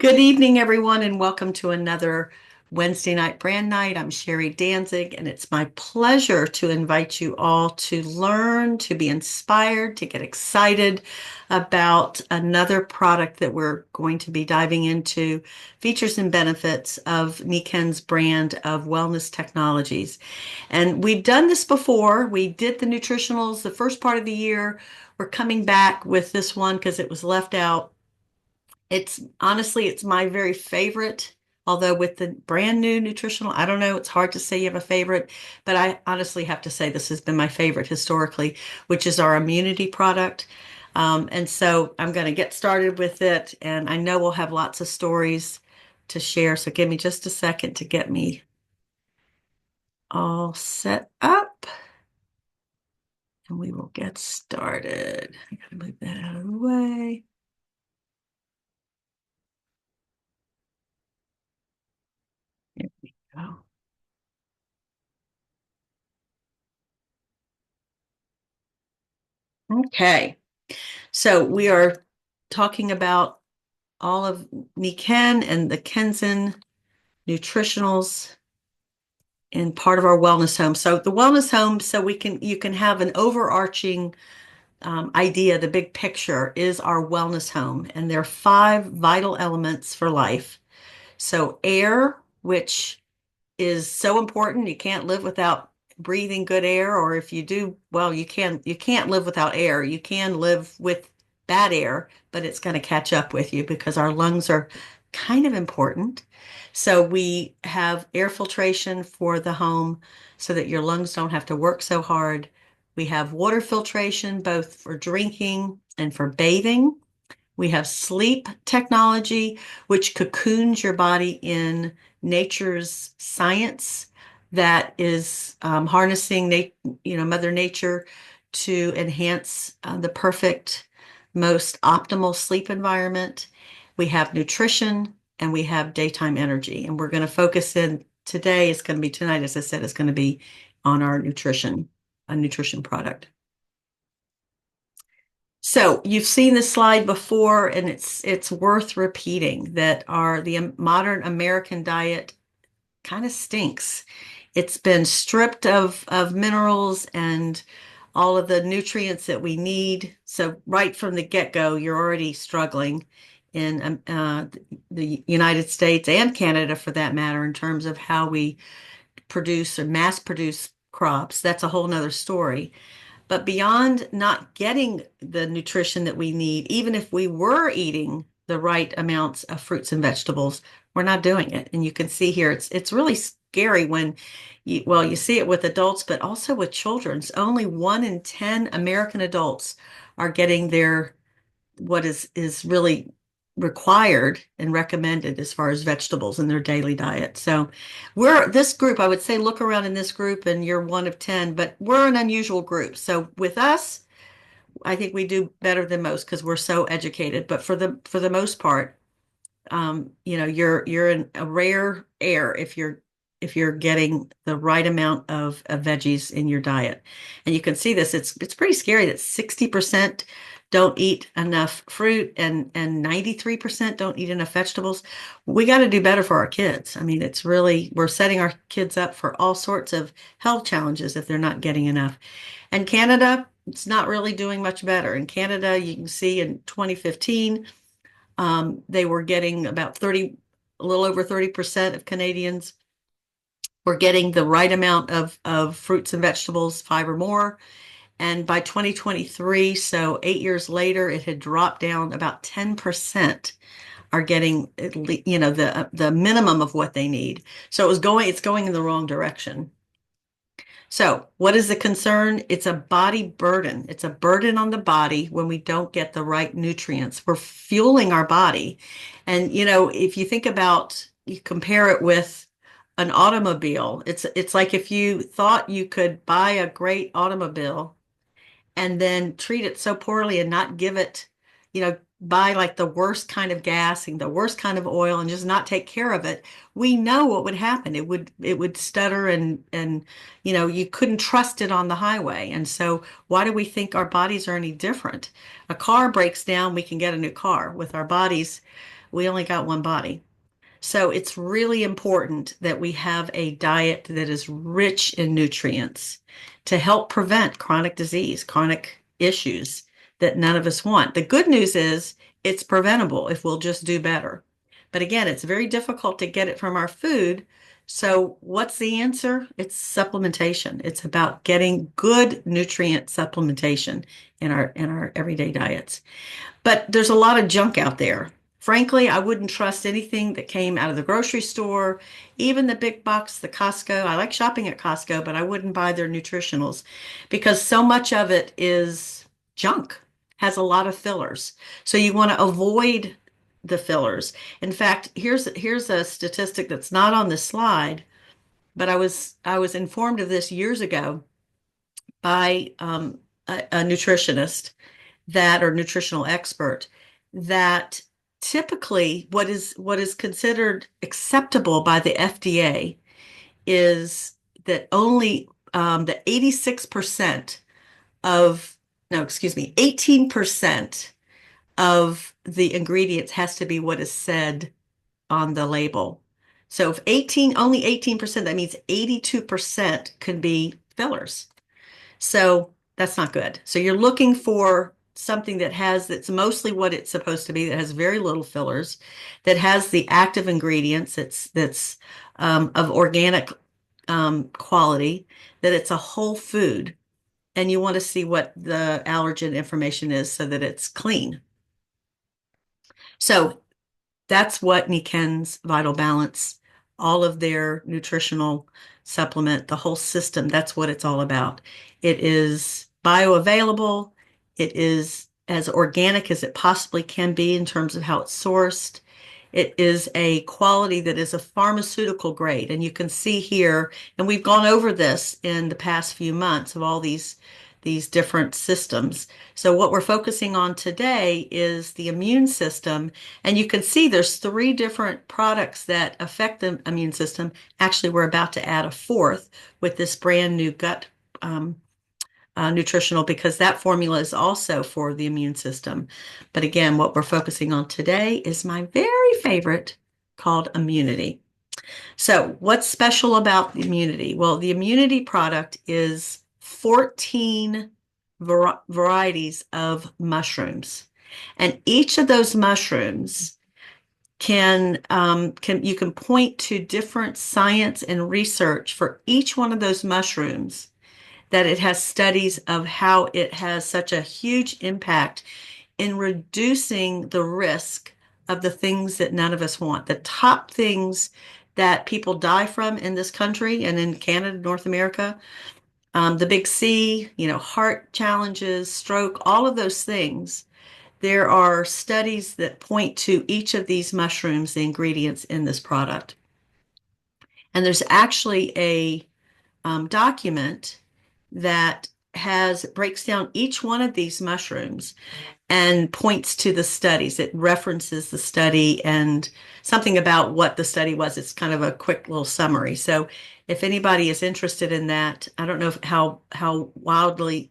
Good evening, everyone, and welcome to another Wednesday night brand night. I'm Sherry Danzig, and it's my pleasure to invite you all to learn, to be inspired, to get excited about another product that we're going to be diving into, features and benefits of Nikken's brand of wellness technologies. And we've done this before. We did the nutritionals the first part of the year. We're coming back with this one because it was left out. It's honestly, it's my very favorite. Although with the brand new nutritional, I don't know, it's hard to say you have a favorite, but I honestly have to say this has been my favorite historically, which is our immunity product. And so I'm going to get started with it, and I know we'll have lots of stories to share. So give me just a second to get me all set up, and we will get started. I got to move that out of the way. There we go. Okay. So we are talking about all of Nikken and the Kenzen nutritionals in part of our wellness home. So the wellness home, so you can have an overarching idea. The big picture is our wellness home, and there are five vital elements for life. So air, which is so important. You can't live without breathing good air, or if you do, well, you can't live without air. You can live with bad air, but it's going to catch up with you because our lungs are kind of important. So we have air filtration for the home so that your lungs don't have to work so hard. We have water filtration both for drinking and for bathing. We have sleep technology, which cocoons your body in nature's science that is harnessing Mother Nature to enhance the perfect, most optimal sleep environment. We have nutrition and we have daytime energy. And we're going to focus in today, it's going to be tonight, as I said, it's going to be on our nutrition, a nutrition product. So you've seen this slide before, and it's worth repeating that the modern American diet kind of stinks. It's been stripped of minerals and all of the nutrients that we need. So right from the get-go, you're already struggling in the United States and Canada, for that matter, in terms of how we produce or mass produce crops. That's a whole nother story. But beyond not getting the nutrition that we need, even if we were eating the right amounts of fruits and vegetables, we're not doing it. And you can see here, it's really scary when you see it with adults, but also with children. Only 1 in 10 American adults are getting what is really required and recommended as far as vegetables in their daily diet. So we're this group, I would say look around in this group and you're 1 of 10, but we're an unusual group. So with us, I think we do better than most because we're so educated. But for the most part, you're in a rare air if you're getting the right amount of veggies in your diet. And you can see this, it's pretty scary that 60% don't eat enough fruit and 93% don't eat enough vegetables. We got to do better for our kids. I mean, we're setting our kids up for all sorts of health challenges if they're not getting enough. And Canada, it's not really doing much better. In Canada, you can see in 2015, they were getting a little over 30% of Canadians were getting the right amount of fruits and vegetables, five or more. And by 2023, so 8 years later, it had dropped down about 10% are getting the minimum of what they need. So it's going in the wrong direction. So, what is the concern? It's a body burden. It's a burden on the body when we don't get the right nutrients. We're fueling our body. And, if you think about, you compare it with an automobile, it's like if you thought you could buy a great automobile and then treat it so poorly and not give it, buy like the worst kind of gas and the worst kind of oil and just not take care of it, we know what would happen. It would stutter and you couldn't trust it on the highway. And so why do we think our bodies are any different? A car breaks down, we can get a new car. With our bodies, we only got one body. So it's really important that we have a diet that is rich in nutrients to help prevent chronic disease, chronic issues that none of us want. The good news is it's preventable if we'll just do better. But again, it's very difficult to get it from our food. So what's the answer? It's supplementation. It's about getting good nutrient supplementation in our everyday diets. But there's a lot of junk out there. Frankly, I wouldn't trust anything that came out of the grocery store, even the big box, the Costco. I like shopping at Costco, but I wouldn't buy their nutritionals because so much of it is junk, has a lot of fillers. So you want to avoid the fillers. In fact, here's a statistic that's not on this slide, but I was informed of this years ago by a nutritionist that or nutritional expert that typically what is considered acceptable by the FDA is that only the 86% of no, excuse me, 18% of the ingredients has to be what is said on the label. So if only 18%, that means 82% could be fillers. So that's not good. So you're looking for something that's mostly what it's supposed to be, that has very little fillers, that has the active ingredients, that's of organic quality, that it's a whole food, and you want to see what the allergen information is so that it's clean. So that's what Nikken's Vital Balance, all of their nutritional supplement, the whole system, that's what it's all about. It is bioavailable. It is as organic as it possibly can be in terms of how it's sourced. It is a quality that is a pharmaceutical grade. And you can see here, and we've gone over this in the past few months of all these different systems. So what we're focusing on today is the immune system. And you can see there's three different products that affect the immune system. Actually, we're about to add a fourth with this brand new gut nutritional, because that formula is also for the immune system. But again, what we're focusing on today is my very favorite, called Immunity. So what's special about the Immunity? Well, the Immunity product is 14 varieties of mushrooms. And each of those mushrooms you can point to different science and research for each one of those mushrooms, that it has studies of how it has such a huge impact in reducing the risk of the things that none of us want. The top things that people die from in this country and in Canada, North America, the big C, heart challenges, stroke, all of those things. There are studies that point to each of these mushrooms, the ingredients in this product. And there's actually a document that breaks down each one of these mushrooms and points to the studies. It references the study and something about what the study was. It's kind of a quick little summary. So if anybody is interested in that, I don't know how widely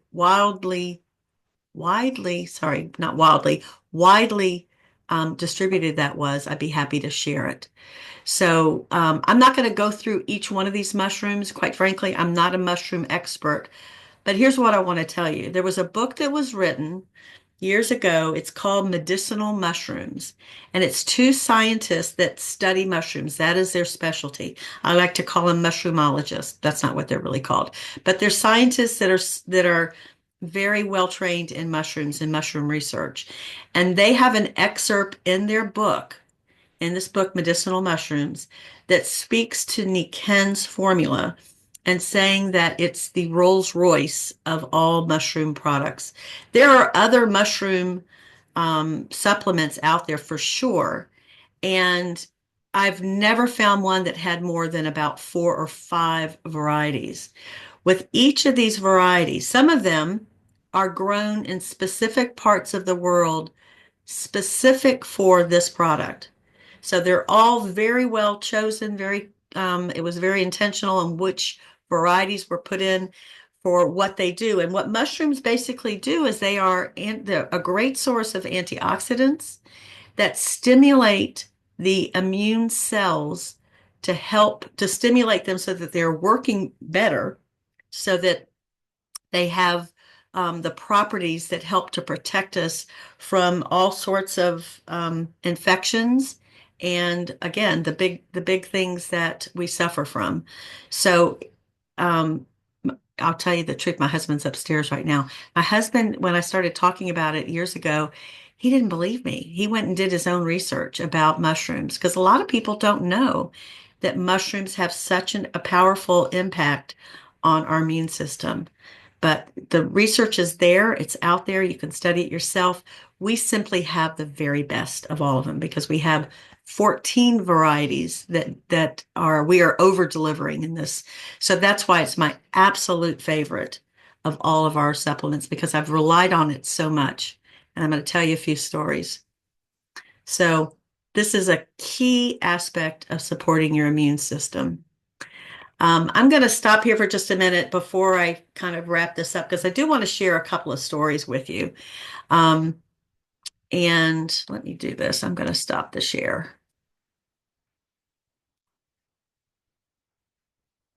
distributed that was. I'd be happy to share it. So I'm not going to go through each one of these mushrooms. Quite frankly, I'm not a mushroom expert. But here's what I want to tell you. There was a book that was written years ago. It's called Medicinal Mushrooms. And it's two scientists that study mushrooms. That is their specialty. I like to call them mushroomologists. That's not what they're really called. But they're scientists that are very well trained in mushrooms and mushroom research. And they have an excerpt in their book, in this book, Medicinal Mushrooms, that speaks to Nikken's formula and saying that it's the Rolls Royce of all mushroom products. There are other mushroom supplements out there for sure, and I've never found one that had more than about 4 or 5 varieties. With each of these varieties, some of them are grown in specific parts of the world specific for this product. So they're all very well chosen, it was very intentional on which varieties were put in for what they do. And what mushrooms basically do is they're a great source of antioxidants that stimulate the immune cells to help to stimulate them so that they're working better, so that they have the properties that help to protect us from all sorts of infections. And again, the big things that we suffer from. So um, I'll tell you the truth. My husband's upstairs right now. My husband, when I started talking about it years ago, he didn't believe me. He went and did his own research about mushrooms because a lot of people don't know that mushrooms have a powerful impact on our immune system. But the research is there, it's out there, you can study it yourself. We simply have the very best of all of them because we have 14 varieties we are over delivering in this. So that's why it's my absolute favorite of all of our supplements because I've relied on it so much. And I'm going to tell you a few stories. So this is a key aspect of supporting your immune system. I'm going to stop here for just a minute before I kind of wrap this up because I do want to share a couple of stories with you. Um, and let me do this. I'm going to stop the share.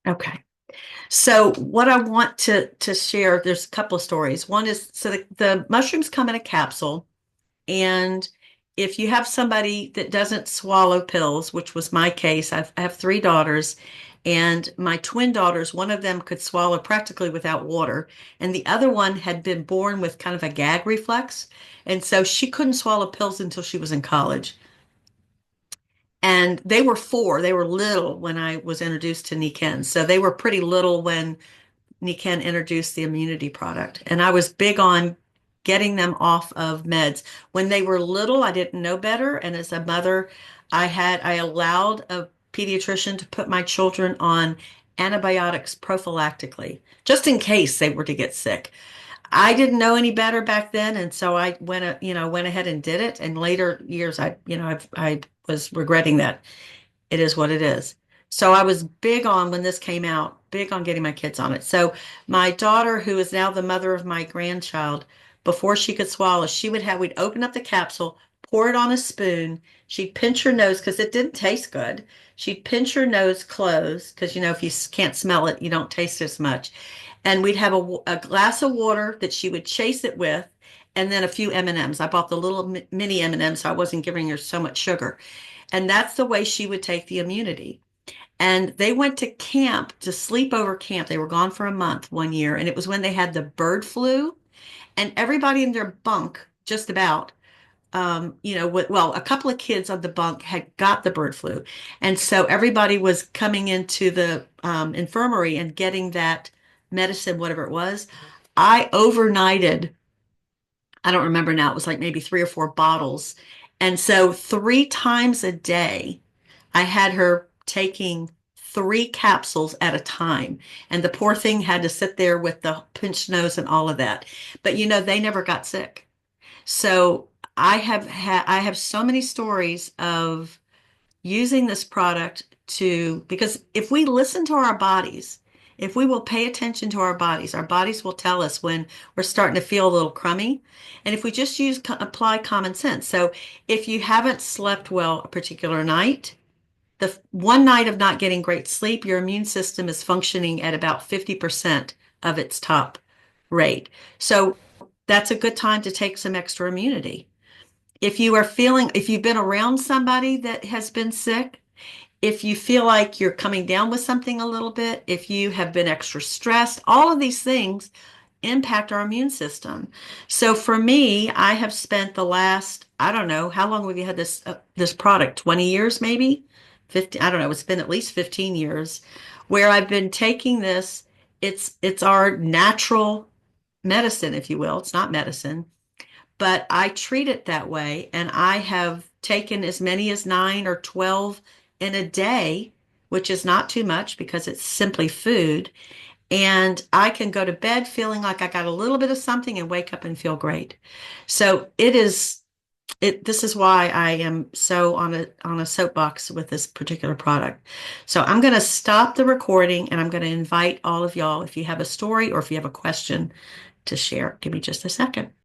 Okay. So what I want to share, there's a couple of stories. One is so the mushrooms come in a capsule. And if you have somebody that doesn't swallow pills, which was my case, I have three daughters, and my twin daughters, one of them could swallow practically without water, and the other one had been born with kind of a gag reflex. And so she couldn't swallow pills until she was in college. And they were four, they were little when I was introduced to Nikken. So they were pretty little when Nikken introduced the immunity product. And I was big on getting them off of meds. When they were little, I didn't know better. And as a mother, I allowed a pediatrician to put my children on antibiotics prophylactically, just in case they were to get sick. I didn't know any better back then, and so I went ahead and did it. And later years, I was regretting that. It is what it is. So I was big on when this came out, big on getting my kids on it. So my daughter, who is now the mother of my grandchild, before she could swallow, we'd open up the capsule, pour it on a spoon. She'd pinch her nose because it didn't taste good. She'd pinch her nose closed because, if you can't smell it, you don't taste as much. And we'd have a glass of water that she would chase it with, and then a few M&Ms. I bought the little mini M&Ms, so I wasn't giving her so much sugar. And that's the way she would take the immunity. And they went to camp, to sleepover camp. They were gone for a month one year, and it was when they had the bird flu, and everybody in their bunk, just about, a couple of kids on the bunk had got the bird flu. And so everybody was coming into the infirmary and getting that medicine, whatever it was. I overnighted, I don't remember now, it was like maybe 3 or 4 bottles. And so 3 times a day, I had her taking 3 capsules at a time. And the poor thing had to sit there with the pinched nose and all of that. But they never got sick. So I have so many stories of using this product because if we listen to our bodies, if we will pay attention to our bodies will tell us when we're starting to feel a little crummy. And if we just apply common sense. So if you haven't slept well a particular night, the one night of not getting great sleep, your immune system is functioning at about 50% of its top rate. So that's a good time to take some extra immunity. If you've been around somebody that has been sick, if you feel like you're coming down with something a little bit, if you have been extra stressed, all of these things impact our immune system. So for me, I have spent the last, I don't know, how long have you had this product? 20 years maybe? 50, I don't know, it's been at least 15 years where I've been taking this. It's our natural medicine, if you will. It's not medicine, but I treat it that way. And I have taken as many as 9 or 12 in a day, which is not too much because it's simply food. And I can go to bed feeling like I got a little bit of something and wake up and feel great. So it is, this is why I am so on a soapbox with this particular product. So I'm going to stop the recording and I'm going to invite all of y'all, if you have a story or if you have a question, to share. Give me just a second.